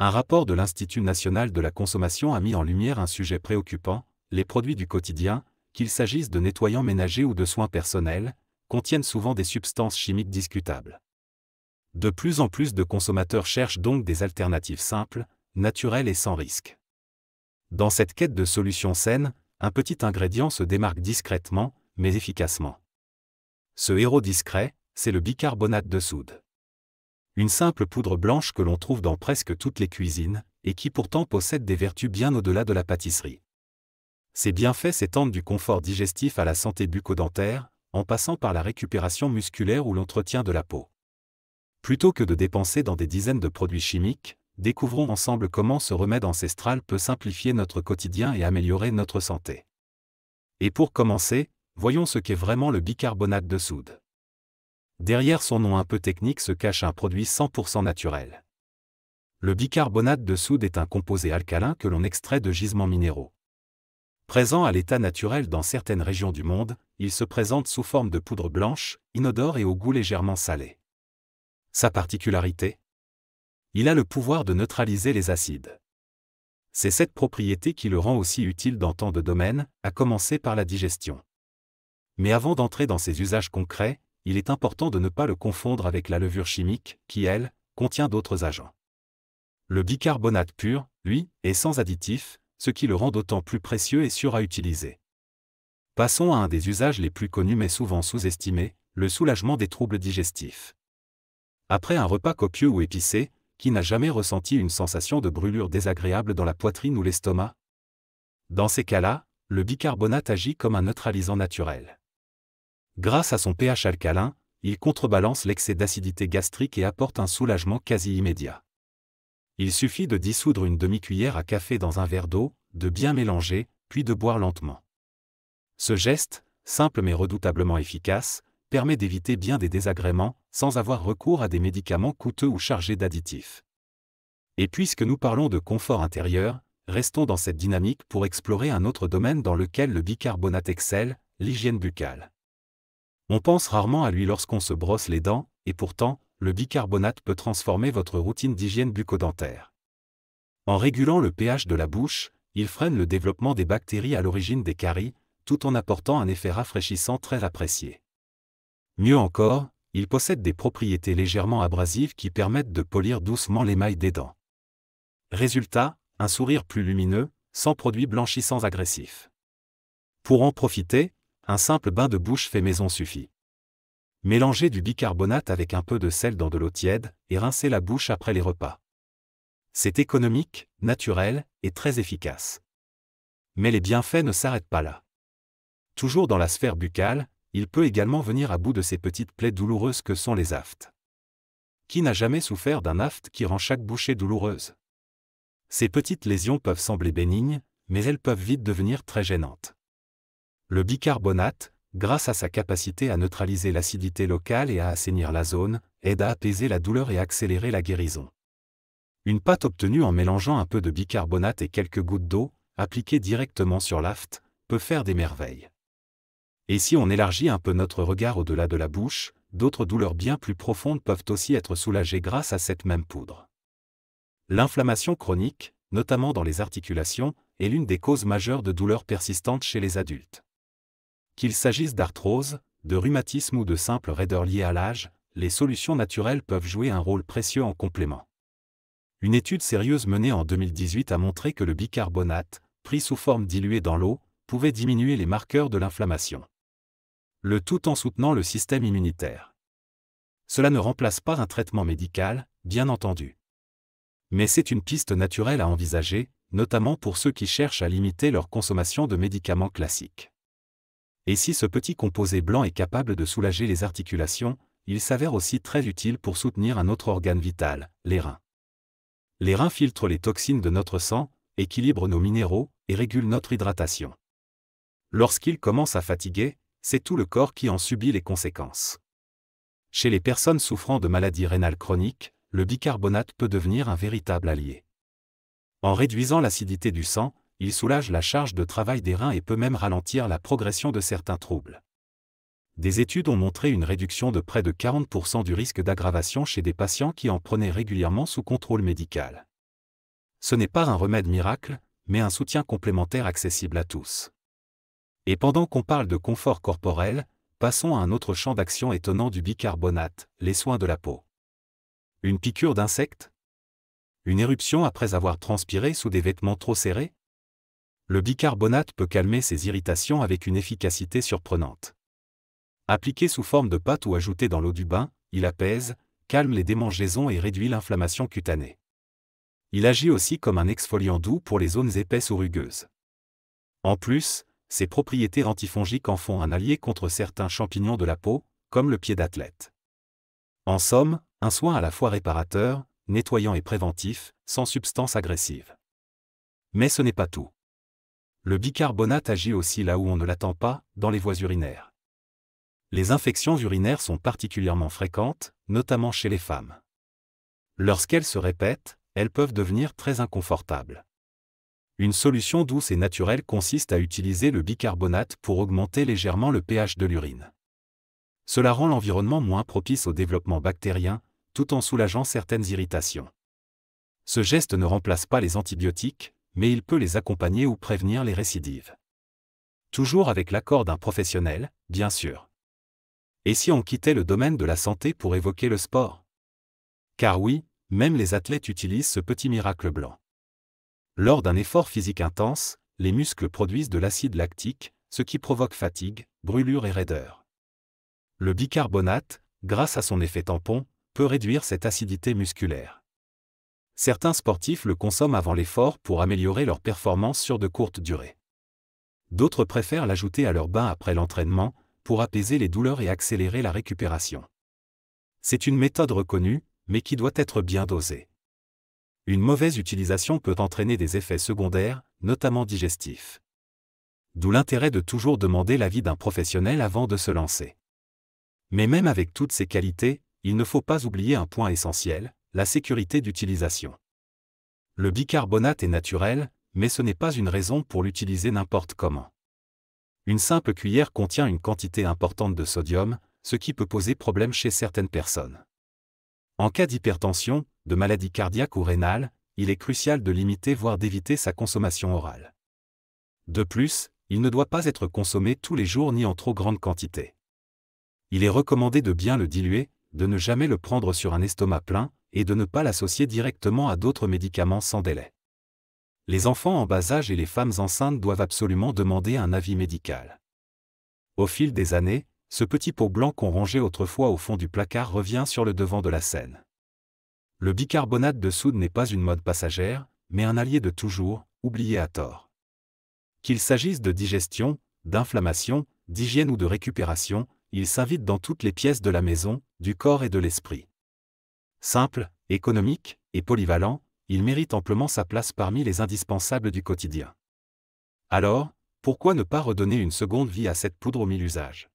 Un rapport de l'Institut national de la consommation a mis en lumière un sujet préoccupant: les produits du quotidien, qu'il s'agisse de nettoyants ménagers ou de soins personnels, contiennent souvent des substances chimiques discutables. De plus en plus de consommateurs cherchent donc des alternatives simples, naturelles et sans risque. Dans cette quête de solutions saines, un petit ingrédient se démarque discrètement, mais efficacement. Ce héros discret, c'est le bicarbonate de soude. Une simple poudre blanche que l'on trouve dans presque toutes les cuisines, et qui pourtant possède des vertus bien au-delà de la pâtisserie. Ses bienfaits s'étendent du confort digestif à la santé bucco-dentaire, en passant par la récupération musculaire ou l'entretien de la peau. Plutôt que de dépenser dans des dizaines de produits chimiques, découvrons ensemble comment ce remède ancestral peut simplifier notre quotidien et améliorer notre santé. Et pour commencer, voyons ce qu'est vraiment le bicarbonate de soude. Derrière son nom un peu technique se cache un produit 100% naturel. Le bicarbonate de soude est un composé alcalin que l'on extrait de gisements minéraux. Présent à l'état naturel dans certaines régions du monde, il se présente sous forme de poudre blanche, inodore et au goût légèrement salé. Sa particularité ? Il a le pouvoir de neutraliser les acides. C'est cette propriété qui le rend aussi utile dans tant de domaines, à commencer par la digestion. Mais avant d'entrer dans ses usages concrets, il est important de ne pas le confondre avec la levure chimique, qui, elle, contient d'autres agents. Le bicarbonate pur, lui, est sans additifs, ce qui le rend d'autant plus précieux et sûr à utiliser. Passons à un des usages les plus connus mais souvent sous-estimés, le soulagement des troubles digestifs. Après un repas copieux ou épicé, qui n'a jamais ressenti une sensation de brûlure désagréable dans la poitrine ou l'estomac? Dans ces cas-là, le bicarbonate agit comme un neutralisant naturel. Grâce à son pH alcalin, il contrebalance l'excès d'acidité gastrique et apporte un soulagement quasi immédiat. Il suffit de dissoudre une demi-cuillère à café dans un verre d'eau, de bien mélanger, puis de boire lentement. Ce geste, simple mais redoutablement efficace, permet d'éviter bien des désagréments, sans avoir recours à des médicaments coûteux ou chargés d'additifs. Et puisque nous parlons de confort intérieur, restons dans cette dynamique pour explorer un autre domaine dans lequel le bicarbonate excelle, l'hygiène buccale. On pense rarement à lui lorsqu'on se brosse les dents, et pourtant, le bicarbonate peut transformer votre routine d'hygiène bucco-dentaire. En régulant le pH de la bouche, il freine le développement des bactéries à l'origine des caries, tout en apportant un effet rafraîchissant très apprécié. Mieux encore, il possède des propriétés légèrement abrasives qui permettent de polir doucement l'émail des dents. Résultat, un sourire plus lumineux, sans produits blanchissants agressifs. Pour en profiter, un simple bain de bouche fait maison suffit. Mélangez du bicarbonate avec un peu de sel dans de l'eau tiède, et rincez la bouche après les repas. C'est économique, naturel, et très efficace. Mais les bienfaits ne s'arrêtent pas là. Toujours dans la sphère buccale, il peut également venir à bout de ces petites plaies douloureuses que sont les aftes. Qui n'a jamais souffert d'un afte qui rend chaque bouchée douloureuse? Ces petites lésions peuvent sembler bénignes, mais elles peuvent vite devenir très gênantes. Le bicarbonate, grâce à sa capacité à neutraliser l'acidité locale et à assainir la zone, aide à apaiser la douleur et accélérer la guérison. Une pâte obtenue en mélangeant un peu de bicarbonate et quelques gouttes d'eau, appliquées directement sur l'afte, peut faire des merveilles. Et si on élargit un peu notre regard au-delà de la bouche, d'autres douleurs bien plus profondes peuvent aussi être soulagées grâce à cette même poudre. L'inflammation chronique, notamment dans les articulations, est l'une des causes majeures de douleurs persistantes chez les adultes. Qu'il s'agisse d'arthrose, de rhumatisme ou de simple raideur liée à l'âge, les solutions naturelles peuvent jouer un rôle précieux en complément. Une étude sérieuse menée en 2018 a montré que le bicarbonate, pris sous forme diluée dans l'eau, pouvait diminuer les marqueurs de l'inflammation. Le tout en soutenant le système immunitaire. Cela ne remplace pas un traitement médical, bien entendu. Mais c'est une piste naturelle à envisager, notamment pour ceux qui cherchent à limiter leur consommation de médicaments classiques. Et si ce petit composé blanc est capable de soulager les articulations, il s'avère aussi très utile pour soutenir un autre organe vital, les reins. Les reins filtrent les toxines de notre sang, équilibrent nos minéraux et régulent notre hydratation. Lorsqu'ils commencent à fatiguer, c'est tout le corps qui en subit les conséquences. Chez les personnes souffrant de maladies rénales chroniques, le bicarbonate peut devenir un véritable allié. En réduisant l'acidité du sang, il soulage la charge de travail des reins et peut même ralentir la progression de certains troubles. Des études ont montré une réduction de près de 40% du risque d'aggravation chez des patients qui en prenaient régulièrement sous contrôle médical. Ce n'est pas un remède miracle, mais un soutien complémentaire accessible à tous. Et pendant qu'on parle de confort corporel, passons à un autre champ d'action étonnant du bicarbonate, les soins de la peau. Une piqûre d'insecte? Une éruption après avoir transpiré sous des vêtements trop serrés? Le bicarbonate peut calmer ces irritations avec une efficacité surprenante. Appliqué sous forme de pâte ou ajouté dans l'eau du bain, il apaise, calme les démangeaisons et réduit l'inflammation cutanée. Il agit aussi comme un exfoliant doux pour les zones épaisses ou rugueuses. En plus, ses propriétés antifongiques en font un allié contre certains champignons de la peau, comme le pied d'athlète. En somme, un soin à la fois réparateur, nettoyant et préventif, sans substance agressive. Mais ce n'est pas tout. Le bicarbonate agit aussi là où on ne l'attend pas, dans les voies urinaires. Les infections urinaires sont particulièrement fréquentes, notamment chez les femmes. Lorsqu'elles se répètent, elles peuvent devenir très inconfortables. Une solution douce et naturelle consiste à utiliser le bicarbonate pour augmenter légèrement le pH de l'urine. Cela rend l'environnement moins propice au développement bactérien, tout en soulageant certaines irritations. Ce geste ne remplace pas les antibiotiques, mais il peut les accompagner ou prévenir les récidives. Toujours avec l'accord d'un professionnel, bien sûr. Et si on quittait le domaine de la santé pour évoquer le sport? Car oui, même les athlètes utilisent ce petit miracle blanc. Lors d'un effort physique intense, les muscles produisent de l'acide lactique, ce qui provoque fatigue, brûlure et raideur. Le bicarbonate, grâce à son effet tampon, peut réduire cette acidité musculaire. Certains sportifs le consomment avant l'effort pour améliorer leur performance sur de courtes durées. D'autres préfèrent l'ajouter à leur bain après l'entraînement, pour apaiser les douleurs et accélérer la récupération. C'est une méthode reconnue, mais qui doit être bien dosée. Une mauvaise utilisation peut entraîner des effets secondaires, notamment digestifs. D'où l'intérêt de toujours demander l'avis d'un professionnel avant de se lancer. Mais même avec toutes ces qualités, il ne faut pas oublier un point essentiel, la sécurité d'utilisation. Le bicarbonate est naturel, mais ce n'est pas une raison pour l'utiliser n'importe comment. Une simple cuillère contient une quantité importante de sodium, ce qui peut poser problème chez certaines personnes. En cas d'hypertension, de maladie cardiaque ou rénale, il est crucial de limiter voire d'éviter sa consommation orale. De plus, il ne doit pas être consommé tous les jours ni en trop grande quantité. Il est recommandé de bien le diluer, de ne jamais le prendre sur un estomac plein, et de ne pas l'associer directement à d'autres médicaments sans délai. Les enfants en bas âge et les femmes enceintes doivent absolument demander un avis médical. Au fil des années, ce petit pot blanc qu'on rangeait autrefois au fond du placard revient sur le devant de la scène. Le bicarbonate de soude n'est pas une mode passagère, mais un allié de toujours, oublié à tort. Qu'il s'agisse de digestion, d'inflammation, d'hygiène ou de récupération, il s'invite dans toutes les pièces de la maison, du corps et de l'esprit. Simple, économique et polyvalent, il mérite amplement sa place parmi les indispensables du quotidien. Alors, pourquoi ne pas redonner une seconde vie à cette poudre au mille usages?